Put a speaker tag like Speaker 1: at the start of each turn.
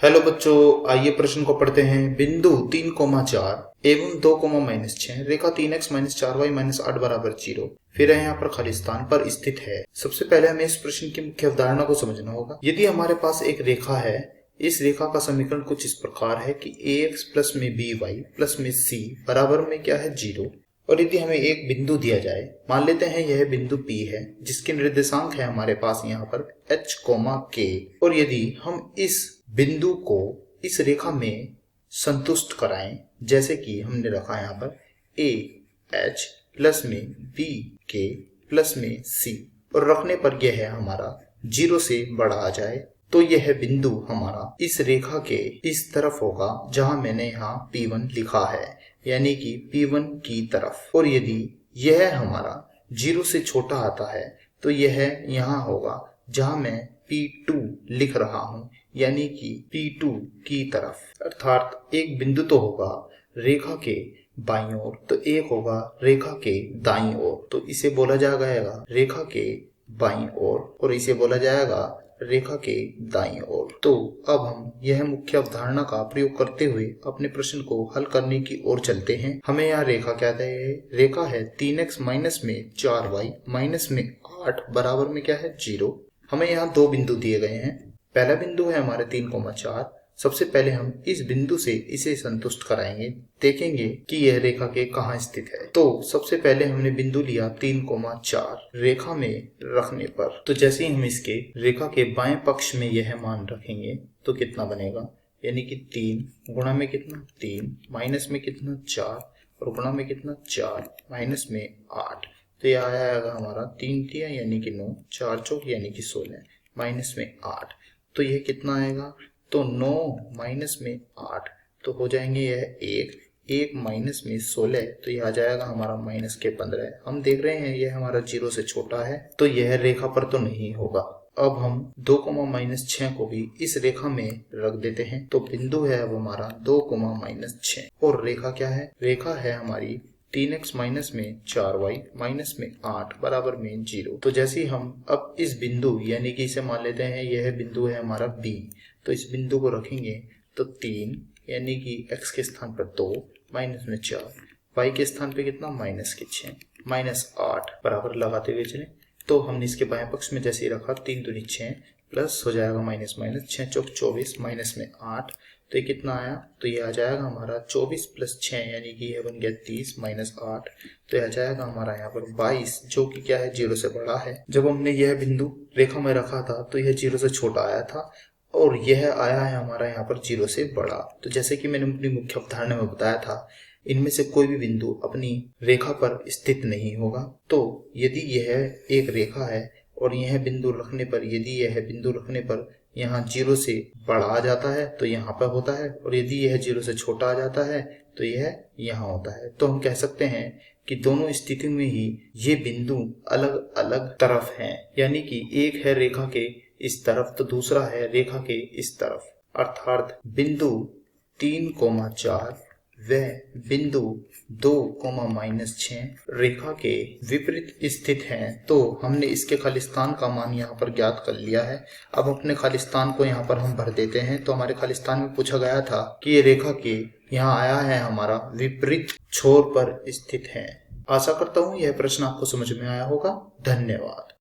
Speaker 1: Hello बच्चों, आइए प्रश्न को पढ़ते हैं। बिंदु 3,4 एवं 2,-6 रेखा 3x-4y-8 बराबर 0 फिर है यहाँ पर खाली स्थान पर स्थित है। सबसे पहले हमें इस प्रश्न की मुख्य अवधारणा को समझना होगा। यदि हमारे पास एक रेखा है, इस रेखा का समीकरण कुछ इस प्रकार है कि ax प्लस में by प्लस में c बराबर में क्या है 0। और यदि हमें एक बिंदु दिया जाए, मान लेते हैं यह बिंदु P है जिसके निर्देशांक है हमारे पास यहाँ पर h, k, और यदि हम इस बिंदु को इस रेखा में संतुष्ट कराएं, जैसे कि हमने रखा यहाँ पर a h प्लस में b k प्लस में c और रखने पर यह है हमारा 0 से बड़ा आ जाए, तो यह बिंदु हमारा इस रेखा के इस तरफ होगा जहां मैंने यहाँ P1 लिखा है, यानी कि P1 की तरफ। और यदि यह हमारा 0 से छोटा आता है तो यह यहाँ होगा जहां मैं P2 लिख रहा हूं, यानी कि P2 की तरफ। अर्थात एक बिंदु तो होगा रेखा के बाईं ओर तो एक होगा रेखा के दाईं ओर, तो इसे बोला जाएगा रेखा के बाईं ओर और इसे बोला जाएगा रेखा के दाईं ओर। तो अब हम यह मुख्य अवधारणा का प्रयोग करते हुए अपने प्रश्न को हल करने की ओर चलते हैं। हमें यहाँ रेखा क्या है? रेखा है 3x माइनस में 4y माइनस में 8 बराबर में क्या है 0। हमें यहाँ दो बिंदु दिए गए हैं। पहला बिंदु है हमारे 3,4। सबसे पहले हम इस बिंदु से इसे संतुष्ट कराएंगे, देखेंगे कि यह रेखा के कहाँ स्थित है। तो सबसे पहले हमने बिंदु लिया 3,4 रेखा में रखने पर, तो जैसे ही हम इसके रेखा के बाएं पक्ष में यह मान रखेंगे तो कितना बनेगा, यानी कि 3 गुणा में कितना 3 माइनस में कितना 4 और गुणा में कितना 4 माइनस में 8, तो यह आएगा हमारा 3 तिया यानी कि 9, 4 चौक यानी कि 16 माइनस में 8, तो यह कितना आएगा, तो 9 माइनस में 8 तो हो जाएंगे यह 1 माइनस में 16, तो यह आ जाएगा हमारा माइनस के 15। हम देख रहे हैं यह हमारा 0 से छोटा है तो यह रेखा पर तो नहीं होगा। अब हम 2,-6 को भी इस रेखा में रख देते हैं, तो बिंदु है अब हमारा 2,-6 और रेखा क्या है? रेखा है हमारी 3x माइनस में 4y माइनस में 8 बराबर में 0। तो जैसे ही हम अब इस बिंदु यानी कि इसे मान लेते हैं यह बिंदु है हमारा B, तो इस बिंदु को रखेंगे तो 3 यानी कि x के स्थान पर 2 माइनस में 4, y के स्थान पे कितना माइनस के 6 माइनस 8 बराबर लगाते हुए चले। तो हमने इसके बाएं पक्ष में जैसे ही रखा 3 दूनी 6 प्लस हो जाएगा माइनस माइनस 6 चौक 24 माइनस में 8, तो ये कितना आया, तो ये आ जाएगा हमारा 24 प्लस 6 यानी कि ये बन गया 30 माइनस 8, तो यह आ जाएगा हमारा यहाँ पर 22, जो कि क्या है 0 से बड़ा है। जब हमने यह बिंदु रेखा में रखा था तो यह 0 से छोटा आया था और यह आया है हमारा यहाँ पर 0 से बड़ा। तो जैसे कि मैंने अपनी मुख्य अवधारणा में बताया था, इनमें से कोई भी बिंदु अपनी रेखा पर स्थित नहीं होगा। तो यदि यह एक रेखा है और यह बिंदु रखने पर, यदि यह बिंदु रखने पर यहाँ 0 से बड़ा आ जाता है तो यहाँ पर होता है, और यदि यह 0 से छोटा आ जाता है तो यह यहाँ होता है। तो हम कह सकते हैं कि दोनों स्थिति में ही ये बिंदु अलग अलग तरफ हैं, यानी कि एक है रेखा के इस तरफ तो दूसरा है रेखा के इस तरफ। अर्थात बिंदु 3,4 व बिंदु 2,-6 रेखा के विपरीत स्थित हैं। तो हमने इसके खालिस्तान का मान यहाँ पर ज्ञात कर लिया है। अब अपने खालिस्तान को यहाँ पर हम भर देते हैं। तो हमारे खालिस्तान में पूछा गया था कि ये रेखा के यहाँ आया है हमारा विपरीत छोर पर स्थित है। आशा करता हूँ यह प्रश्न आपको समझ में आया होगा। धन्यवाद।